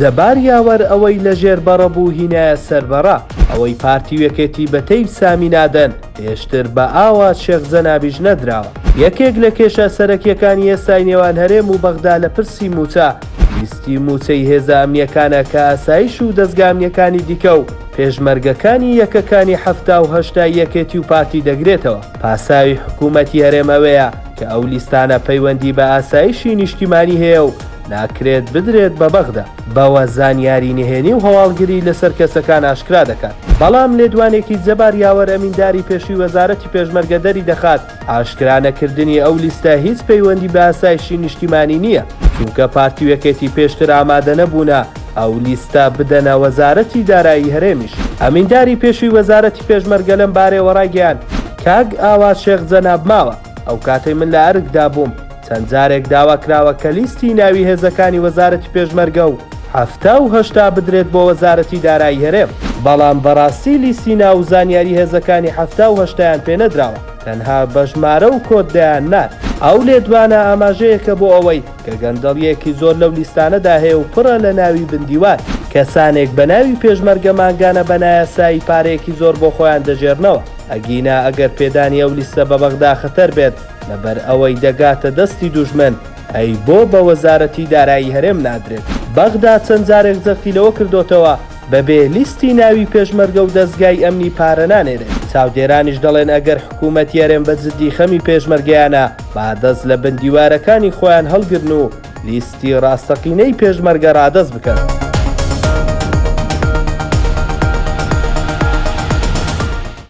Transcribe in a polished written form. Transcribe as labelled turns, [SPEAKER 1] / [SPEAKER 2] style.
[SPEAKER 1] جەبار یاوەر ئەوەی لەژێر بەڕەبوو هینایە سەربەڕا ئەوەی پارتیوەکێتی بەتەی سامی نادەن پێشتر بە ئاوا شێخ زەنابیش نەدراوە. یەکێک لە کێشە سەرەکیەکانی ئێستای نێوان هەرێم و بەغدا لە پرسی موچە لیستی موچەی هێزە ئەمنیەکانە کە ئاسایش و دەستگامنیەکانی دیکە و پێشمەرگەکانی یەکەکانی هەفتا و هەشتا یەکێتی و پارتی دەگرێتەوە. پاساوی حکوومەتی هەرێمەوەیە کە ئەو لیستانە پەیوەندی بە ئاسایشی نیشتیمانی هەیە و ناکرێت بدرێت بە بەغدا. بەوە زانیاری نهێنی و هەواڵگری لەسەر کەسەکان ئاشکرا دەکات. بەڵام لێدوانێکی جەبار یاوەر ئەمینداری پێشووی وەزارەتی پێشمەرگەدەری دەخات ئاشکرانەکردنی ئەو لیستە هیچ پەیوەندی بە ئاسایشی نیشتیمانی نییە، چونکە پارتیوەکێتی پێشتر ئامادە نەبوونە ئەو لیستە بدەنە وەزارەتی دارایی هەرێمیش. ئەمینداری پێشووی وەزارەتی پێشمەرگە لەم بارەوە ڕایگەیاند کاگ ئاوا شێخ زەناب ماوە. ئەو کاتەی من لە ئەرکدا بووم چەند جارێک داوا کراوە کە لیستی ناوی هێزەکانی وەزارەتی پێشمەرگە و هەفتا و هەشتا بدرێت بۆ وەزارەتی دارایی هەرێم، بەڵام بەڕاستی لیستی ناو زانیاری هێزەکانی هەفتا و هەشتایان پێ نەدراوە، تەنها بە ژمارە و کۆددایان نات. ئەو لێدوانە ئاماژەیەکە بۆ ئەوەی کە گەندەڵیەکی زۆر لەو لیستانەدا هەیە و پڕە لە ناوی بندیوان کەسانێک بە ناوی پێشمەرگە ماگانە بە نایاسایی پارەیەکی زۆر بۆ خۆیان دەژێرنەوە. ئەگینا ئەگەر پێدانی ئەو لیستە بە بەغدا خەتەر بێت لەبەر ئەوەی دەگاتە دەستی دوژمن ئەی بۆ بە وەزارەتی دارایی هەرێم نادرێت. بەغدا چەند جارێک جەختی لەوە کردوتەوە بەبێ لیستی ناوی پێشمەرگە و دەستگای ئەمنی پارە نانێرێت. چاودێرانیش دەڵێن ئەگەر حکوومەتی هەرێم بە جددی خەمی پێشمەرگەیانە با دەست لە بندیوارەکانی خۆیان هەڵگرن و لیستی ڕاستەقینەی پێشمەرگە ڕادەست بکەن.